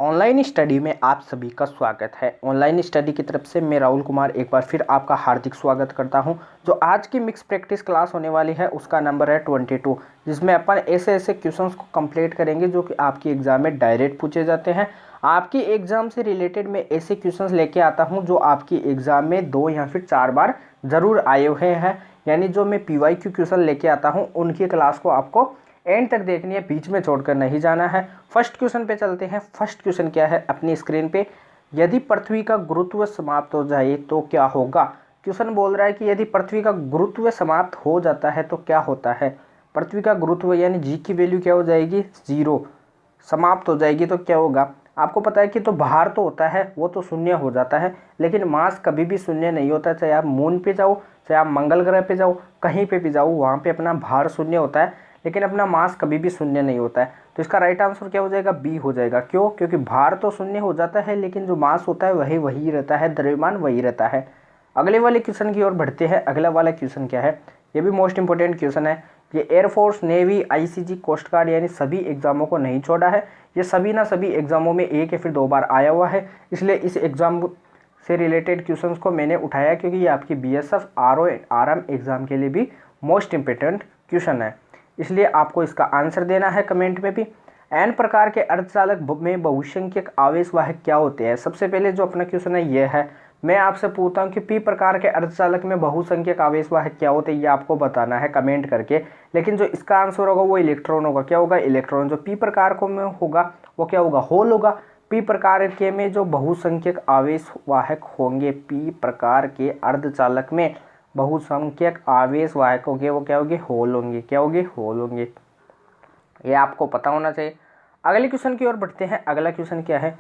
Online study में आप सभी का स्वागत है। ऑनलाइन स्टडी की तरफ से मैं राहुल कुमार एक बार फिर आपका हार्दिक स्वागत करता हूं। जो आज की मिक्स प्रैक्टिस क्लास होने वाली है उसका नंबर है 22, जिसमें अपन ऐसे ऐसे क्वेश्चंस को कंप्लीट करेंगे जो कि आपकी एग्जाम में डायरेक्ट पूछे जाते हैं। आपकी एग्जाम से रिलेटेड मैं ऐसे क्वेश्चंस लेके आता हूँ जो आपकी एग्जाम में 2 या फिर 4 बार ज़रूर आए हुए हैं। यानी जो मैं PYQ क्वेश्चन लेके आता हूँ उनकी क्लास को आपको एंड तक देखनी है, बीच में छोड़कर नहीं जाना है। फर्स्ट क्वेश्चन पे चलते हैं। फर्स्ट क्वेश्चन क्या है अपनी स्क्रीन पे, यदि पृथ्वी का गुरुत्व समाप्त हो जाए तो क्या होगा। क्वेश्चन बोल रहा है कि यदि पृथ्वी का गुरुत्व समाप्त हो जाता है तो क्या होता है। पृथ्वी का गुरुत्व यानी जी की वैल्यू क्या हो जाएगी, 0। समाप्त हो जाएगी तो क्या होगा। आपको पता है कि तो भार तो होता है वो तो शून्य हो जाता है, लेकिन मास कभी भी शून्य नहीं होता। चाहे आप मून पे जाओ, चाहे आप मंगल ग्रह पे जाओ, कहीं पे भी जाओ, वहाँ पे अपना भार शून्य होता है, लेकिन अपना मास कभी भी शून्य नहीं होता है। तो इसका राइट आंसर क्या हो जाएगा, बी हो जाएगा। क्यों? क्योंकि भार तो शून्य हो जाता है लेकिन जो मास होता है वही वही रहता है, द्रव्यमान वही रहता है। अगले वाले क्वेश्चन की ओर बढ़ते हैं। अगला वाला क्वेश्चन क्या है, ये भी मोस्ट इंपोर्टेंट क्वेश्चन है। ये air force, navy, ICG, coast guard यानी सभी एग्जामों को नहीं छोड़ा है। ये सभी ना सभी एग्जामों में 1 या फिर 2 बार आया हुआ है, इसलिए इस एग्जाम से रिलेटेड क्वेश्चंस को मैंने उठाया क्योंकि ये आपकी BSF RO RM एग्जाम के लिए भी मोस्ट इंपोर्टेंट क्वेश्चन है। इसलिए आपको इसका आंसर देना है कमेंट में भी। एन प्रकार के अर्धचालक में बहुसंख्यक आवेश वाहक क्या होते हैं। सबसे पहले जो अपना क्वेश्चन है ये है, मैं आपसे पूछता हूँ कि पी प्रकार के अर्धचालक में बहुसंख्यक आवेश वाहक क्या होते हैं, ये आपको बताना है कमेंट करके। लेकिन जो इसका आंसर होगा वो इलेक्ट्रॉन होगा। क्या होगा, इलेक्ट्रॉन। जो पी प्रकार को में होगा वो क्या होगा, होल होगा। पी प्रकार के में जो बहुसंख्यक आवेश वाहक होंगे, पी प्रकार के अर्धचालक में बहुसंख्यक आवेश वाहक होंगे वो क्या होंगे, होल होंगे। क्या होंगे, होल होंगे। ये आपको पता होना चाहिए। अगले क्वेश्चन की ओर बढ़ते हैं। अगला क्वेश्चन क्या है,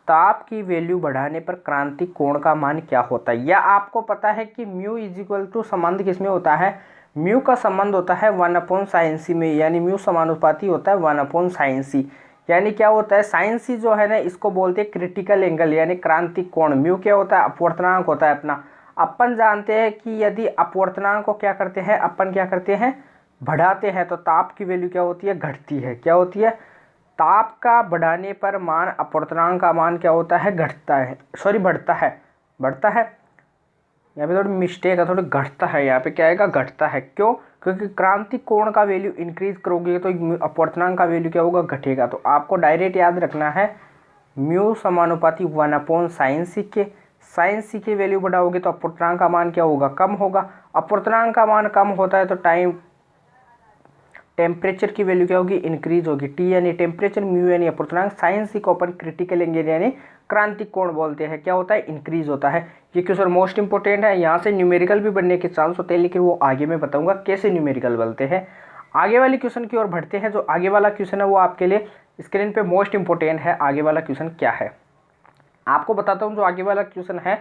ताप की वैल्यू बढ़ाने पर क्रांतिक कोण का मान क्या होता है। या आपको पता है कि म्यू इज इक्वल टू संबंध किसमें होता है, म्यू का संबंध होता है 1/sin में, यानी म्यू समानुपाती होता है 1/sin। यानी क्या होता है, साइन सी जो है ना इसको बोलते हैं क्रिटिकल एंगल यानी क्रांतिक कोण। म्यू क्या होता है, अपवर्तनांक होता है अपना। अपन जानते हैं कि यदि अपवर्तनांक को क्या करते हैं, अपन क्या करते हैं, बढ़ाते हैं तो ताप की वैल्यू क्या होती है, घटती है। क्या होती है, ताप का बढ़ाने पर मान, अपवर्तनांक का मान क्या होता है, घटता है, सॉरी बढ़ता है। बढ़ता है, यहाँ पे थोड़ी मिस्टेक है, थोड़ी घटता है। यहाँ पे क्या आएगा, घटता है। क्यों? क्योंकि क्रांतिक कोण का वैल्यू इंक्रीज करोगे तो अपवर्तनांक का वैल्यू क्या होगा, घटेगा। तो आपको डायरेक्ट याद रखना है म्यू समानुपाती 1/sin के। साइन सी की वैल्यू बढ़ाओगे तो अपवर्तनांक का मान क्या होगा, कम होगा। अपवर्तनांक का मान कम होता है तो टेम्परेचर की वैल्यू क्या होगी, इंक्रीज होगी। टी यानी टेम्परेचर, म्यू यानी अपवर्तनांक, साइन सी को अपन क्रिटिकल एंगल यानी क्रांतिक कोण बोलते हैं। क्या होता है, इंक्रीज होता है। ये क्वेश्चन मोस्ट इंपोर्टेंट है। यहाँ से न्यूमेरिकल भी बनने के चांस होते हैं, लेकिन वो आगे मैं बताऊंगा कैसे न्यूमेरिकल बनते हैं। आगे वाले क्वेश्चन की ओर बढ़ते हैं। जो आगे वाला क्वेश्चन है वो आपके लिए स्क्रीन पे मोस्ट इंपोर्टेंट है। आगे वाला क्वेश्चन क्या है आपको बताता हूँ। जो आगे वाला क्वेश्चन है,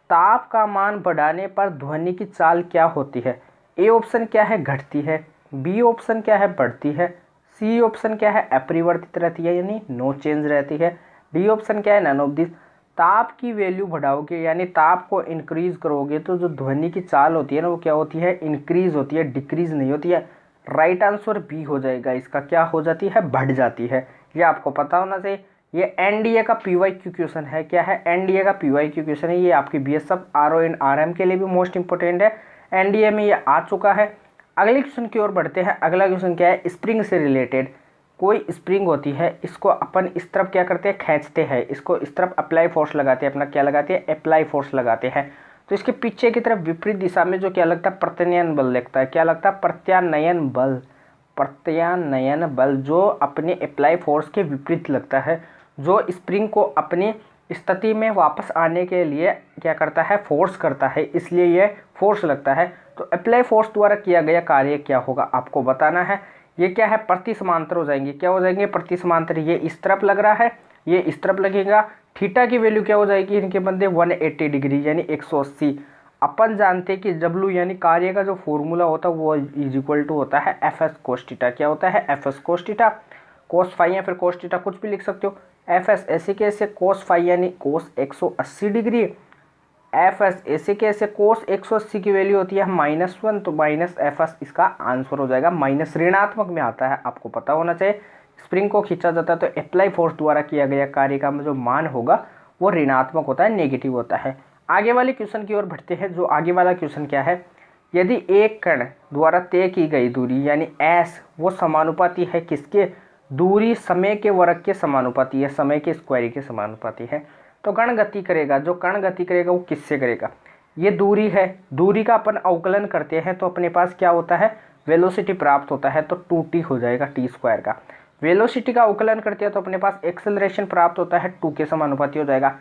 ताप का मान बढ़ाने पर ध्वनि की चाल क्या होती है। ए ऑप्शन क्या है, घटती है। बी ऑप्शन क्या है, बढ़ती है। सी ऑप्शन क्या है, अपरिवर्तित रहती है यानी नो चेंज रहती है। डी ऑप्शन क्या है, नन ऑफ दिस। ताप की वैल्यू बढ़ाओगे यानी ताप को इंक्रीज करोगे तो जो ध्वनि की चाल होती है ना वो क्या होती है, इंक्रीज होती है, डिक्रीज नहीं होती है। राइट आंसर बी हो जाएगा। इसका क्या हो जाती है, बढ़ जाती है। ये आपको पता होना चाहिए। ये एनडीए का PYQ क्वेश्चन है। क्या है, एनडीए का PYQ क्वेश्चन है। ये आपकी BSF RO एंड RM के लिए भी मोस्ट इंपोर्टेंट है। एनडीए में ये आ चुका है। अगले क्वेश्चन की ओर बढ़ते हैं। अगला क्वेश्चन क्या है, स्प्रिंग से रिलेटेड। कोई स्प्रिंग होती है, इसको अपन इस तरफ क्या करते हैं, खींचते हैं। इसको इस तरफ अप्लाई फोर्स लगाते हैं, अपना क्या लगाते हैं, अप्लाई फोर्स लगाते हैं। तो इसके पीछे की तरफ विपरीत दिशा में जो क्या लगता है, प्रत्यानयन बल लगता है। क्या लगता है, प्रत्यानयन बल। प्रत्यानयन बल जो अपने अप्लाई फोर्स के विपरीत लगता है, जो स्प्रिंग को अपनी स्थिति में वापस आने के लिए क्या करता है, फोर्स करता है, इसलिए ये फोर्स लगता है। तो अप्लाई फोर्स द्वारा किया गया कार्य क्या होगा आपको बताना है। ये क्या है, प्रति समांतर हो जाएंगे। क्या हो जाएंगे, प्रति समांतर। ये इस तरफ लग रहा है, ये इस तरफ लगेगा। थीटा की वैल्यू क्या हो जाएगी इनके बंदे, 180 डिग्री यानी 180। अपन जानते हैं कि डब्ल्यू यानी कार्य का जो फॉर्मूला होता है वो इज इक्वल टू होता है FS cos थीटा। क्या होता है, FS cos theta. Cos phi या फिर कोस थीटा कुछ भी लिख सकते हो। FS ऐसे कैसे, कोस फाई यानी कोस 180 डिग्री। FS ऐसे कैसे, कोस 180 की वैल्यू होती है -1, तो -FS इसका आंसर हो जाएगा। माइनस ऋणात्मक में आता है, आपको पता होना चाहिए। स्प्रिंग को खींचा जाता है तो अप्लाई फोर्स द्वारा किया गया कार्य का जो मान होगा वो ऋणात्मक होता है, नेगेटिव होता है। आगे वाले क्वेश्चन की ओर बढ़ते हैं। जो आगे वाला क्वेश्चन क्या है, यदि एक कण द्वारा तय की गई दूरी यानी एस वो समानुपाती है किसके, दूरी समय के वर्ग के समानुपाती है, समय के स्क्वायर के समानुपाती है। तो कण गति करेगा, जो कण गति करेगा वो किससे करेगा, ये दूरी है, दूरी का अपन अवकलन करते हैं तो अपने पास क्या होता है, वेलोसिटी प्राप्त होता है, तो 2t हो जाएगा टी स्क्वायर का। वेलोसिटी का अवकलन करते हैं तो अपने पास एक्सेलरेशन प्राप्त होता है 2 के समानुपाती हो जाएगा।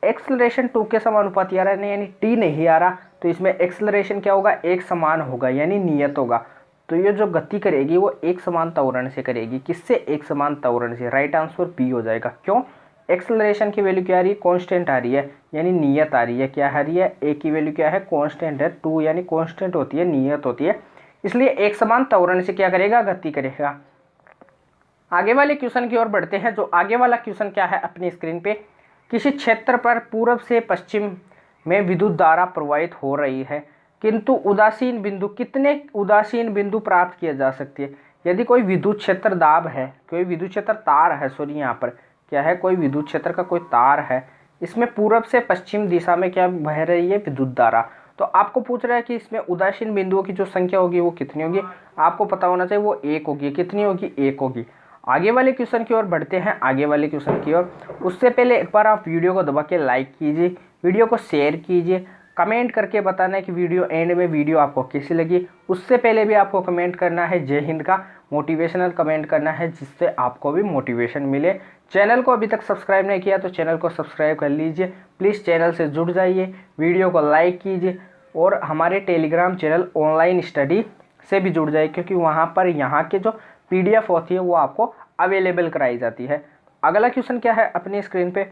एक्सेलरेशन 2 के समानुपाती आ रहा है यानी t नहीं आ रहा, तो इसमें एक्सेलरेशन क्या होगा, एक समान होगा यानी नियत होगा। तो ये जो गति करेगी वो एक समान त्वरण से करेगी, किससे, एक समान त्वरण से। राइट आंसर बी हो जाएगा। क्यों, एक्सेलरेशन की वैल्यू क्या आ रही है, कांस्टेंट आ रही है यानी नियत आ रही है। क्या आ रही है, ए की वैल्यू क्या है, कांस्टेंट है, 2 यानी कांस्टेंट होती है, नियत होती है, इसलिए एक समान त्वरण से क्या करेगा, गति करेगा। आगे वाले क्वेश्चन की ओर बढ़ते हैं। जो आगे वाला क्वेश्चन क्या है अपनी स्क्रीन पे, किसी क्षेत्र पर पूर्व से पश्चिम में विद्युत धारा प्रवाहित हो रही है किंतु उदासीन बिंदु, कितने उदासीन बिंदु प्राप्त किए जा सकते हैं। यदि कोई विद्युत क्षेत्र दाब है, कोई विद्युत क्षेत्र तार है, सॉरी यहाँ पर क्या है, कोई विद्युत क्षेत्र का कोई तार है, इसमें पूर्व से पश्चिम दिशा में क्या बह रही है, विद्युत धारा। तो आपको पूछ रहा है कि इसमें उदासीन बिंदुओं की जो संख्या होगी वो कितनी होगी, आपको पता होना चाहिए वो 1 होगी। कितनी होगी, 1 होगी। आगे वाले क्वेश्चन की ओर बढ़ते हैं। आगे वाले क्वेश्चन की ओर, उससे पहले एक बार आप वीडियो को दबा के लाइक कीजिए, वीडियो को शेयर कीजिए, कमेंट करके बताना है कि वीडियो एंड में वीडियो आपको कैसी लगी। उससे पहले भी आपको कमेंट करना है जय हिंद का, मोटिवेशनल कमेंट करना है जिससे आपको भी मोटिवेशन मिले। चैनल को अभी तक सब्सक्राइब नहीं किया तो चैनल को सब्सक्राइब कर लीजिए, प्लीज़ चैनल से जुड़ जाइए, वीडियो को लाइक कीजिए और हमारे टेलीग्राम चैनल ऑनलाइन स्टडी से भी जुड़ जाइए, क्योंकि वहाँ पर यहाँ के जो PDF होती है वो आपको अवेलेबल कराई जाती है। अगला क्वेश्चन क्या है अपनी स्क्रीन पे,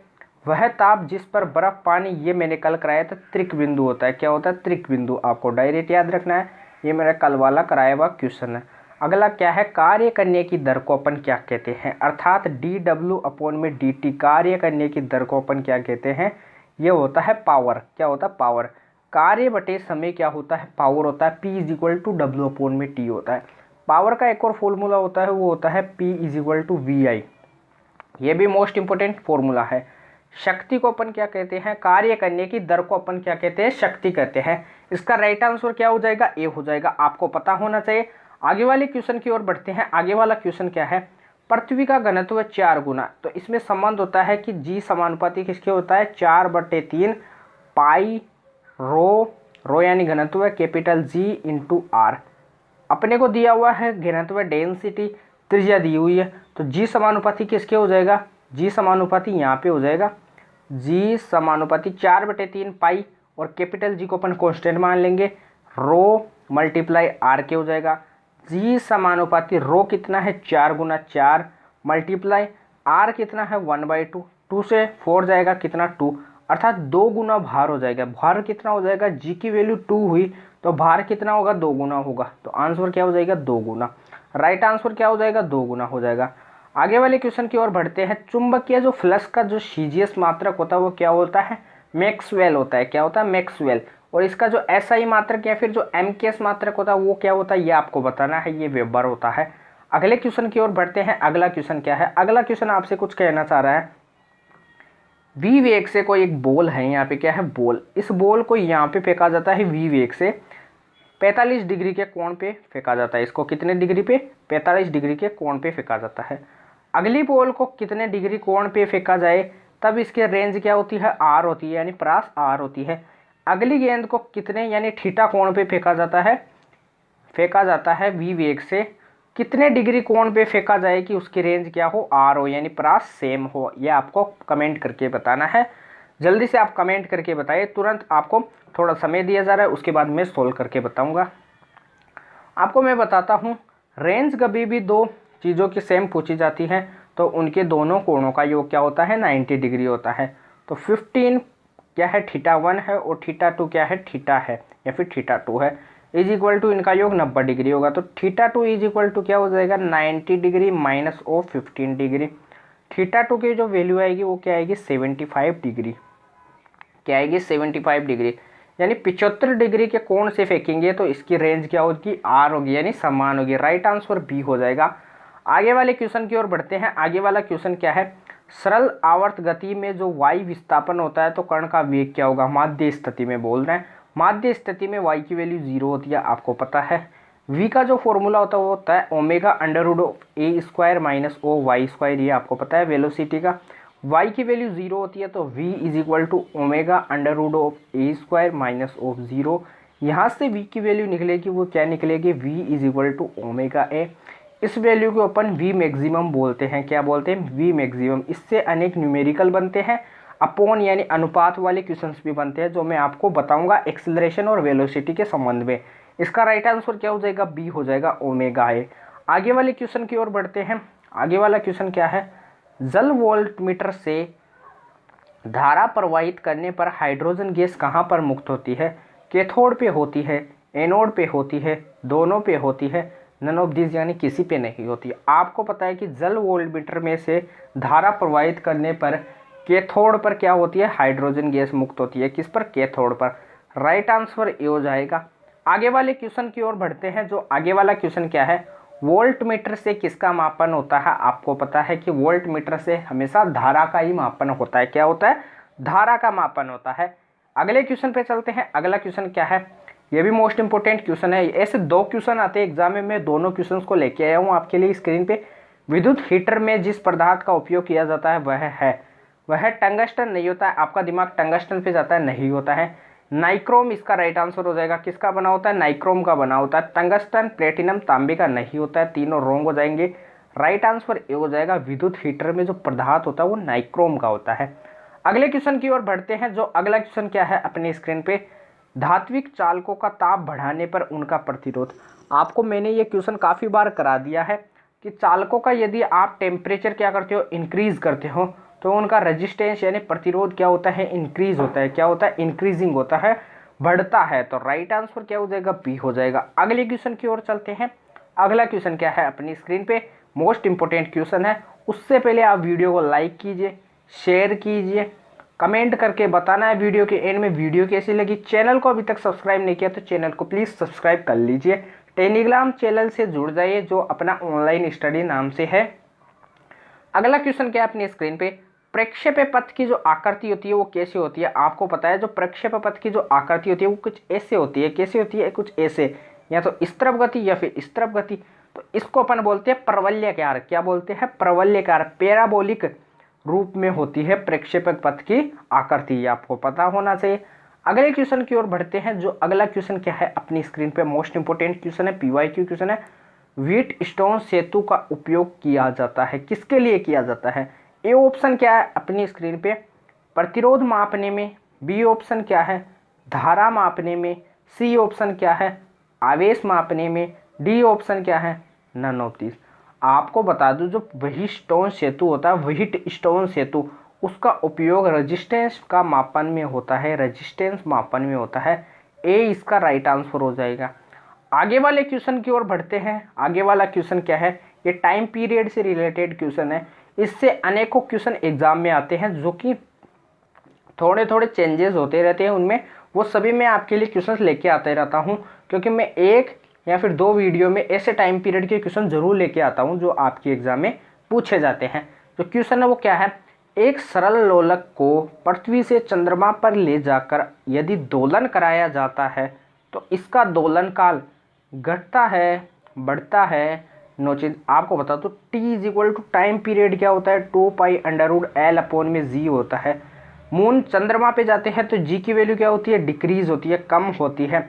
वह ताप जिस पर बर्फ पानी, ये मैंने कल कराया था, त्रिक बिंदु होता है। क्या होता है, त्रिक बिंदु। आपको डायरेक्ट याद रखना है, ये मेरा कल वाला कराया हुआ क्वेश्चन है। अगला क्या है, कार्य करने की दर को अपन क्या कहते हैं, अर्थात dw/dt, कार्य करने की दर को अपन क्या कहते हैं, ये होता है पावर। क्या होता है, पावर। कार्य बटे समय क्या होता है, पावर होता है, P = W/T होता है। पावर का एक और फॉर्मूला होता है, वो होता है P = VI। ये भी मोस्ट इंपोर्टेंट फॉर्मूला है। शक्ति को अपन क्या कहते हैं, कार्य करने की दर को अपन क्या कहते हैं, शक्ति कहते हैं। इसका राइट आंसर क्या हो जाएगा, ए हो जाएगा, आपको पता होना चाहिए। आगे वाले क्वेश्चन की ओर बढ़ते हैं। आगे वाला क्वेश्चन क्या है, पृथ्वी का घनत्व 4 गुना, तो इसमें संबंध होता है कि G समानुपाती किसके होता है, 4/3 पाई रो यानी घनत्व कैपिटल G × R। अपने को दिया हुआ है घनत्व डेंसिटी, त्रिज्या दी हुई है, तो G समानुपाती किसके हो जाएगा, G समानुपाती यहाँ पे हो जाएगा, G समानुपाती 4/3 पाई और कैपिटल G को अपन कांस्टेंट मान लेंगे, रो मल्टीप्लाई R के हो जाएगा। G समानुपाती रो कितना है, 4 × 4 मल्टीप्लाई R कितना है 1/2, 2 से 4 जाएगा कितना 2, अर्थात 2 गुना भार हो जाएगा। भार कितना हो जाएगा, G की वैल्यू 2 हुई तो भार कितना होगा, 2 गुना होगा, तो आंसर क्या हो जाएगा, 2 गुना। राइट आंसर क्या हो जाएगा, 2 गुना हो जाएगा। आगे वाले क्वेश्चन की ओर बढ़ते हैं। चुंबकीय जो फ्लक्स का जो सीजीएस मात्रक होता है वो क्या होता है, मैक्सवेल होता है। क्या होता है, मैक्सवेल। और इसका जो एसआई मात्रक या फिर जो एमकेएस मात्रक होता है वो क्या होता है, ये आपको बताना है, ये वेबर होता है। अगले क्वेश्चन की ओर बढ़ते हैं। अगला क्वेश्चन क्या है, अगला क्वेश्चन आपसे कुछ कहना चाह रहा है, v वेग से कोई एक बॉल है, यहाँ पे क्या है, बॉल। इस बॉल को यहाँ पे फेंका जाता है v वेग से 45 डिग्री के कोण पे फेंका जाता है। इसको कितने डिग्री पे, 45 डिग्री के कोण पे फेंका जाता है। अगली बॉल को कितने डिग्री कोण पे फेंका जाए तब इसकी रेंज क्या होती है, R होती है, यानी प्रास R होती है। अगली गेंद को कितने यानी थीटा कोण पे फेंका जाता है v वेग से कितने डिग्री कोण पे फेंका जाए कि उसकी रेंज क्या हो, R हो, यानी प्रास सेम हो। यह आपको कमेंट करके बताना है। जल्दी से आप कमेंट करके बताइए, तुरंत आपको थोड़ा समय दिया जा रहा है, उसके बाद मैं सोल्व करके बताऊंगा। आपको मैं बताता हूँ, रेंज कभी भी दो चीज़ों की सेम पूछी जाती है तो उनके दोनों कोणों का योग क्या होता है, 90 डिग्री होता है। तो 15 क्या है, θ1 है, और θ2 क्या है, थीटा है या फिर θ2 है, = इनका योग 90 डिग्री होगा। तो θ2 = क्या हो जाएगा, 90 डिग्री माइनस ऑफ 15 डिग्री। θ2 की जो वैल्यू आएगी वो क्या आएगी, 75 डिग्री। क्या आएगी, 75 डिग्री, यानी 75 डिग्री के कोण से फेंकेंगे तो इसकी रेंज क्या होगी, R होगी, यानी समान होगी। राइट आंसर बी हो जाएगा। आगे वाले क्वेश्चन की ओर बढ़ते हैं। आगे वाला क्वेश्चन क्या है, सरल आवर्त गति में जो वायु विस्थापन होता है तो कण का वेग क्या होगा। माध्य स्थिति में बोल रहे हैं, माध्य स्थिति में वाई की वैल्यू 0 होती है, आपको पता है। v का जो फॉर्मूला होता है वो होता है omega under root of A square minus O Y square, ये आपको पता है वेलोसिटी का। y की वैल्यू 0 होती है तो v is equal to omega under root of A square minus of 0। यहाँ से v की वैल्यू निकलेगी, वो क्या निकलेगी, v is equal to omega A. इस वैल्यू को अपन v मैक्सिमम बोलते हैं। क्या बोलते हैं, v मैक्सिमम। इससे अनेक न्यूमेरिकल बनते हैं, अपॉन यानी अनुपात वाले क्वेश्चंस भी बनते हैं, जो मैं आपको बताऊंगा एक्सेलरेशन और वेलोसिटी के संबंध में। इसका राइट आंसर क्या हो जाएगा, बी हो जाएगा, ओमेगा ए। आगे वाले क्वेश्चन की ओर बढ़ते हैं। आगे वाला क्वेश्चन क्या है, जल वोल्टमीटर से धारा प्रवाहित करने पर हाइड्रोजन गैस कहाँ पर मुक्त होती है। कैथोड पे होती है, एनोड पे होती है, दोनों पे होती है, नन ऑफ दिस यानी किसी पे नहीं होती है। आपको पता है कि जल वोल्टमीटर में से धारा प्रवाहित करने पर कैथोड पर क्या होती है, हाइड्रोजन गैस मुक्त होती है। किस पर, कैथोड पर। राइट आंसर ए हो जाएगा। आगे वाले क्वेश्चन की ओर बढ़ते हैं। जो आगे वाला क्वेश्चन क्या है, वोल्टमीटर से किसका मापन होता है। आपको पता है कि वोल्टमीटर से हमेशा धारा का ही मापन होता है। क्या होता है, धारा का मापन होता है। अगले क्वेश्चन पे चलते हैं। अगला क्वेश्चन क्या है, ये भी मोस्ट इंपोर्टेंट क्वेश्चन है। ऐसे 2 क्वेश्चन आते हैं एग्जाम में, मैं दोनों क्वेश्चन को लेके आया हूँ आपके लिए स्क्रीन पे। विद्युत हीटर में जिस पदार्थ का उपयोग किया जाता है वह टंगस्टन नहीं होता है। आपका दिमाग टंगस्टन पे जाता है, नहीं होता है। नाइक्रोम इसका राइट आंसर हो जाएगा। किसका बना होता है, नाइक्रोम का बना होता है। टंगस्टन, प्लेटिनम, तांबे का नहीं होता है। तीनों रॉन्ग हो जाएंगे। राइट आंसर ए हो जाएगा। विद्युत हीटर में जो पदार्थ होता है वो नाइक्रोम का होता है। अगले क्वेश्चन की ओर बढ़ते हैं। जो अगला क्वेश्चन क्या है अपनी स्क्रीन पे, धात्विक चालकों का ताप बढ़ाने पर उनका प्रतिरोध। आपको मैंने ये क्वेश्चन काफ़ी बार करा दिया है कि चालकों का यदि आप टेम्परेचर क्या करते हो, इंक्रीज करते हो, तो उनका रेजिस्टेंस यानी प्रतिरोध क्या होता है, इंक्रीज होता है। क्या होता है, इंक्रीजिंग होता है, बढ़ता है। तो राइट आंसर क्या हो जाएगा, बी हो जाएगा। अगले क्वेश्चन की ओर चलते हैं। अगला क्वेश्चन क्या है अपनी स्क्रीन पे, मोस्ट इंपोर्टेंट क्वेश्चन है। उससे पहले आप वीडियो को लाइक कीजिए, शेयर कीजिए, कमेंट करके बताना है वीडियो के एंड में वीडियो कैसी लगी। चैनल को अभी तक सब्सक्राइब नहीं किया तो चैनल को प्लीज़ सब्सक्राइब कर लीजिए। टेलीग्राम चैनल से जुड़ जाइए जो अपना ऑनलाइन स्टडी नाम से है। अगला क्वेश्चन क्या है अपनी स्क्रीन पे, प्रक्षेप पथ की जो आकृति होती है वो कैसे होती है। आपको पता है जो प्रक्षेप पथ की जो आकृति होती है वो कुछ ऐसे होती है। कैसे होती है, कुछ ऐसे, या तो इस तरफ गति या फिर इस तरफ गति। तो इसको अपन बोलते हैं प्रवलयाकार। क्या बोलते हैं, प्रवलयाकार, पैराबोलिक रूप में होती है प्रक्षेपक पथ की आकृति। आपको पता होना चाहिए। अगले क्वेश्चन की ओर बढ़ते हैं। जो अगला क्वेश्चन क्या है अपनी स्क्रीन पे, मोस्ट इंपोर्टेंट क्वेश्चन है, PYQ क्वेश्चन है। व्हीट स्टोन सेतु का उपयोग किया जाता है, किसके लिए किया जाता है। ए ऑप्शन क्या है अपनी स्क्रीन पे, प्रतिरोध मापने में। बी ऑप्शन क्या है, धारा मापने में। सी ऑप्शन क्या है, आवेश मापने में। डी ऑप्शन क्या है, नन ऑफ दिस। आपको बता दूं जो व्हीट स्टोन सेतु होता है, व्हीट स्टोन सेतु, उसका उपयोग रेजिस्टेंस का मापन में होता है, रेजिस्टेंस मापन में होता है। ए इसका राइट आंसर हो जाएगा। आगे वाले क्वेश्चन की ओर बढ़ते हैं। आगे वाला क्वेश्चन क्या है, ये टाइम पीरियड से रिलेटेड क्वेश्चन है। इससे अनेकों क्वेश्चन एग्जाम में आते हैं जो कि थोड़े थोड़े चेंजेस होते रहते हैं उनमें। वो सभी मैं आपके लिए क्वेश्चन लेके आते रहता हूँ, क्योंकि मैं 1 या फिर 2 वीडियो में ऐसे टाइम पीरियड के क्वेश्चन जरूर लेके आता हूँ जो आपके एग्जाम में पूछे जाते हैं। जो क्वेश्चन है वो क्या है, एक सरल लोलक को पृथ्वी से चंद्रमा पर ले जाकर यदि दोलन कराया जाता है तो इसका दोलन काल घटता है, बढ़ता है, नोचित। आपको बता दो T is equal to time period क्या होता है, 2π/L/g होता है। मून चंद्रमा पे जाते हैं तो जी की वैल्यू क्या होती है, डिक्रीज होती है, कम होती है।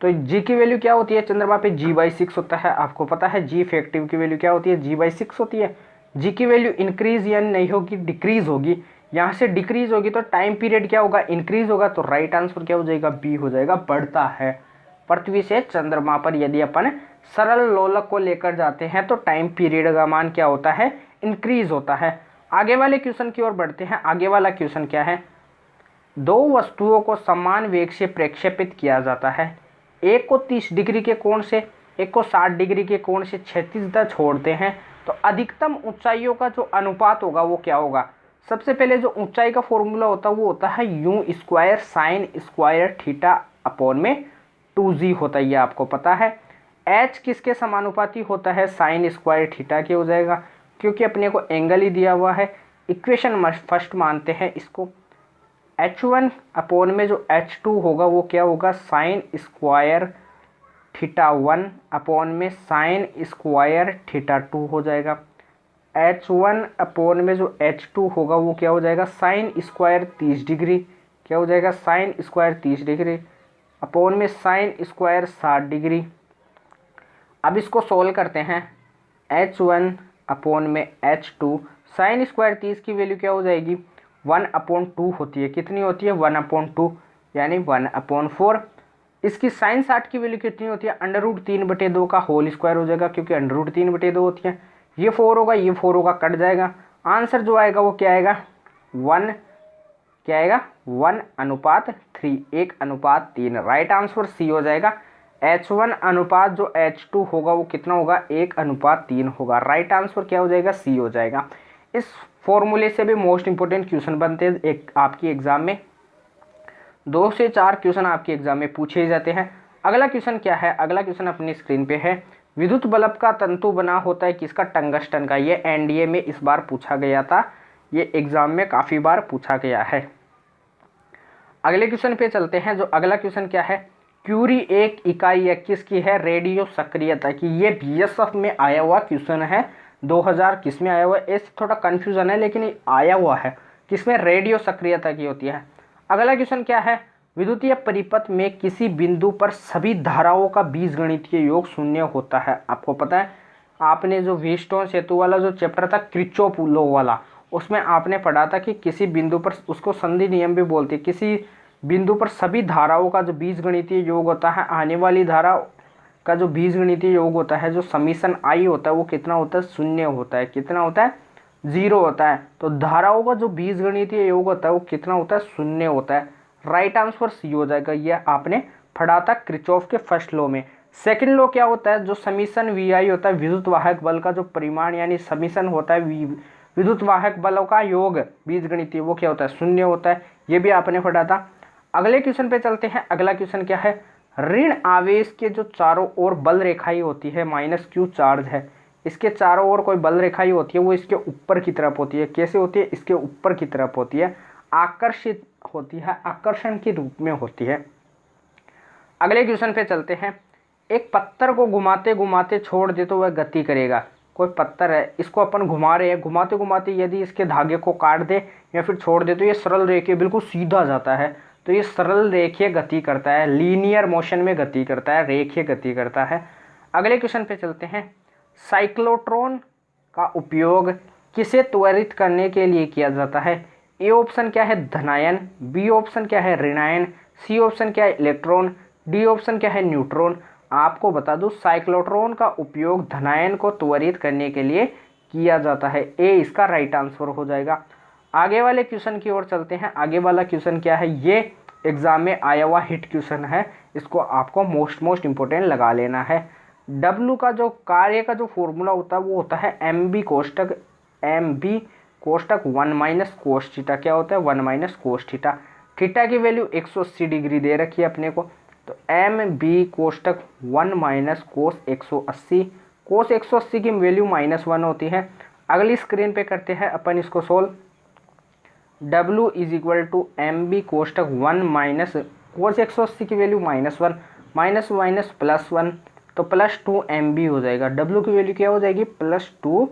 तो जी की वैल्यू क्या होती है चंद्रमा पे, g/6 होता है। आपको पता है जी इफेक्टिव की वैल्यू क्या होती है, g/6 होती है। जी की वैल्यू इंक्रीज या नहीं होगी, डिक्रीज होगी। यहाँ से डिक्रीज होगी तो टाइम पीरियड क्या होगा, इंक्रीज होगा। तो राइट आंसर क्या हो जाएगा, बी हो जाएगा, बढ़ता है। पृथ्वी से चंद्रमा पर यदि अपन सरल लोलक को लेकर जाते हैं तो टाइम पीरियड का मान क्या होता है, इंक्रीज होता है। आगे वाले क्वेश्चन की ओर बढ़ते हैं। आगे वाला क्वेश्चन क्या है, 2 वस्तुओं को समान वेग से प्रक्षेपित किया जाता है। एक को 30 डिग्री के कोण से, एक को 60 डिग्री के कोण से क्षैतिजता छोड़ते हैं तो अधिकतम ऊंचाइयों का जो अनुपात होगा वो क्या होगा। सबसे पहले जो ऊंचाई का फॉर्मूला होता है वो होता है u² sin² थीटा अपॉन में 2g होता है, ये आपको पता है। एच किसके समानुपाती होता है, साइन स्क्वायर थीटा के हो जाएगा, क्योंकि अपने को एंगल ही दिया हुआ है। इक्वेशन फर्स्ट मानते हैं इसको, H1 अपॉन में जो H2 होगा वो क्या होगा, साइन स्क्वायर थीटा 1 अपॉन में साइन स्क्वायर थीटा 2 हो जाएगा। H1 अपॉन में जो H2 होगा वो क्या हो जाएगा, साइन स्क्वायर 30 डिग्री, क्या हो जाएगा, साइन स्क्वायर 30 डिग्री अपॉन में साइन स्क्वायर 60 डिग्री। अब इसको सोल्व करते हैं, H1 अपॉन में H2, साइन स्क्वायर 30 की वैल्यू क्या हो जाएगी, 1/2 होती है, कितनी होती है, 1/2 यानी 1/4। इसकी साइन 60 की वैल्यू कितनी होती है, √3/2 का होल स्क्वायर हो जाएगा, क्योंकि √3/2 होती है। ये 4 होगा, ये 4 होगा, कट जाएगा। आंसर जो आएगा वो क्या आएगा, 1 क्या आएगा, 1:3, 1:3। राइट आंसर सी हो जाएगा। H1 अनुपात जो H2 होगा वो कितना होगा, 1:3 होगा। राइट आंसर क्या हो जाएगा, सी हो जाएगा। इस फॉर्मूले से भी मोस्ट इंपोर्टेंट क्वेश्चन बनते हैं एक आपकी एग्जाम में, 2 से 4 क्वेश्चन आपके एग्जाम में पूछे जाते हैं। अगला क्वेश्चन क्या है, अगला क्वेश्चन अपनी स्क्रीन पे है, विद्युत बल्ब का तंतु बना होता है किसका, टंगस्टन का। ये एनडीए में इस बार पूछा गया था, ये एग्जाम में काफ़ी बार पूछा गया है। अगले क्वेश्चन पे चलते हैं। जो अगला क्वेश्चन क्या है, क्यूरी एक इकाई है किसकी है, रेडियो सक्रियता की। ये बीएसएफ में आया हुआ क्वेश्चन है, 2000 किस में आया हुआ है, इस थोड़ा कन्फ्यूजन है लेकिन आया हुआ है, किसमें, रेडियो सक्रियता की होती है। अगला क्वेश्चन क्या है, विद्युतीय परिपथ में किसी बिंदु पर सभी धाराओं का बीजगणितीय योग शून्य होता है। आपको पता है, आपने जो व्हीटस्टोन सेतु वाला जो चैप्टर था, किरचॉफ लॉ वाला, उसमें आपने पढ़ा था कि किसी बिंदु पर, उसको संधि नियम भी बोलते हैं, किसी बिंदु पर सभी धाराओं का जो बीजगणितीय योग होता है, आने वाली धारा का जो बीजगणितीय योग होता है, जो समीशन आई होता है, वो कितना होता है, शून्य होता है। कितना होता है, 0 होता है। तो धाराओं का जो बीजगणितीय योग होता है वो कितना होता है, शून्य होता है। राइट आंसर सी हो जाएगा। यह आपने पढ़ा था किरचॉफ के फर्स्ट लॉ में। सेकंड लॉ क्या होता है, जो समीशन वी आई होता है, विद्युत वाहक बल का जो परिमाण यानी समीशन होता है, विद्युत वाहक बलों का योग बीजगणितीय, वो क्या होता है, शून्य होता है। ये भी आपने पढ़ा था। अगले क्वेश्चन पे चलते हैं। अगला क्वेश्चन क्या है, ऋण आवेश के जो चारों ओर बल रेखाई होती है, -q चार्ज है, इसके चारों ओर कोई बल रेखाई होती है, वो इसके ऊपर की तरफ होती है। कैसे होती है, इसके ऊपर की तरफ होती है, आकर्षित होती है, आकर्षण के रूप में होती है। अगले क्वेश्चन पे चलते हैं। एक पत्थर को घुमाते घुमाते छोड़ दे तो वह गति करेगा। कोई पत्थर है, इसको अपन घुमा रहे हैं, घुमाते घुमाते यदि इसके धागे को काट दे या फिर छोड़ दे तो ये सरल रेखीय बिल्कुल सीधा जाता है। तो ये सरल रेखीय गति करता है, लीनियर मोशन में गति करता है, रेखीय गति करता है। अगले क्वेश्चन पे चलते हैं। साइक्लोट्रॉन का उपयोग किसे त्वरित करने के लिए किया जाता है। ए ऑप्शन क्या है, धनायन, बी ऑप्शन क्या है, ऋणायन, सी ऑप्शन क्या है, इलेक्ट्रॉन, डी ऑप्शन क्या है, न्यूट्रॉन। आपको बता दूं, साइक्लोट्रॉन का उपयोग धनायन को त्वरित करने के लिए किया जाता है। ए इसका राइट आंसर हो जाएगा। आगे वाले क्वेश्चन की ओर चलते हैं। आगे वाला क्वेश्चन क्या है, ये एग्जाम में आया हुआ हिट क्वेश्चन है, इसको आपको मोस्ट इंपोर्टेंट लगा लेना है। W का जो कार्य का जो फॉर्मूला होता है वो होता है MB कोष्टक 1 - cos थीटा। क्या होता है, 1 - cos थीटा। थीटा की वैल्यू 180 डिग्री दे रखी है अपने को, तो MB कोष्टक 1 - cos 180, cos 180 की वैल्यू -1 होती है। अगली स्क्रीन पे करते हैं अपन इसको सोल्व। W = MB कोष्टक 1 - cos 180 की वैल्यू -1, माइनस +1 तो +2 MB हो जाएगा। W की वैल्यू क्या हो जाएगी, +2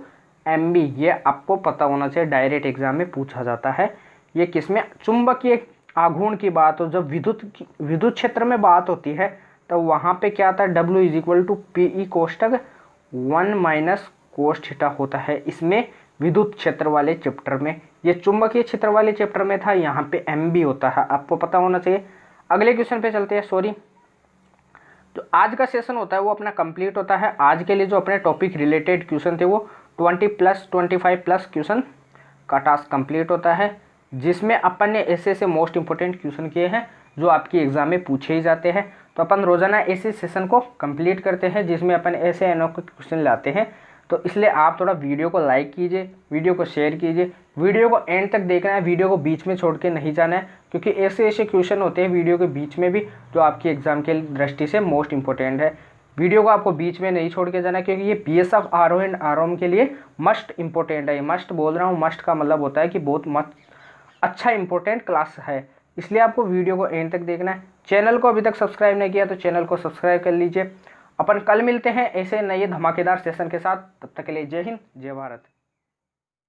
MB। ये आपको पता होना चाहिए, डायरेक्ट एग्जाम में पूछा जाता है। ये किसमें, चुंबकीय आघूर्ण की बात हो, जब विद्युत क्षेत्र में बात होती है तो वहाँ पे क्या आता है, W = PE कोष्टक 1 - cos थीटा होता है। इसमें विद्युत क्षेत्र वाले चैप्टर में, ये चुंबकीय क्षेत्र वाले चैप्टर में था, यहाँ पे MB होता है, आपको पता होना चाहिए। अगले क्वेश्चन पे चलते हैं। सॉरी, जो आज का सेशन होता है वो अपना कंप्लीट होता है। आज के लिए जो अपने टॉपिक रिलेटेड क्वेश्चन थे वो 20+, 25+ क्वेश्चन का टास्क कंप्लीट होता है, जिसमें अपन ने ऐसे मोस्ट इंपोर्टेंट क्वेश्चन किए हैं जो आपकी एग्जाम में पूछे ही जाते हैं। तो अपन रोजाना ऐसे सेशन को कंप्लीट करते हैं जिसमें अपन ऐसे अनोखे क्वेश्चन लाते हैं। तो इसलिए आप थोड़ा वीडियो को लाइक कीजिए, वीडियो को शेयर कीजिए, वीडियो को एंड तक देखना है, वीडियो को बीच में छोड़ के नहीं जाना है, क्योंकि ऐसे क्वेश्चन होते हैं वीडियो के बीच में भी जो आपकी एग्जाम के दृष्टि से मोस्ट इंपॉर्टेंट है। वीडियो को आपको बीच में नहीं छोड़ के जाना, क्योंकि ये BSF RO एंड ROM के लिए मस्ट इंपॉर्टेंट है। मस्ट बोल रहा हूँ, मस्ट का मतलब होता है कि बहुत अच्छा इंपॉर्टेंट क्लास है, इसलिए आपको वीडियो को एंड तक देखना है। चैनल को अभी तक सब्सक्राइब नहीं किया तो चैनल को सब्सक्राइब कर लीजिए। अपन कल मिलते हैं ऐसे नए धमाकेदार सेशन के साथ, तब तक के लिए जय हिंद जय भारत।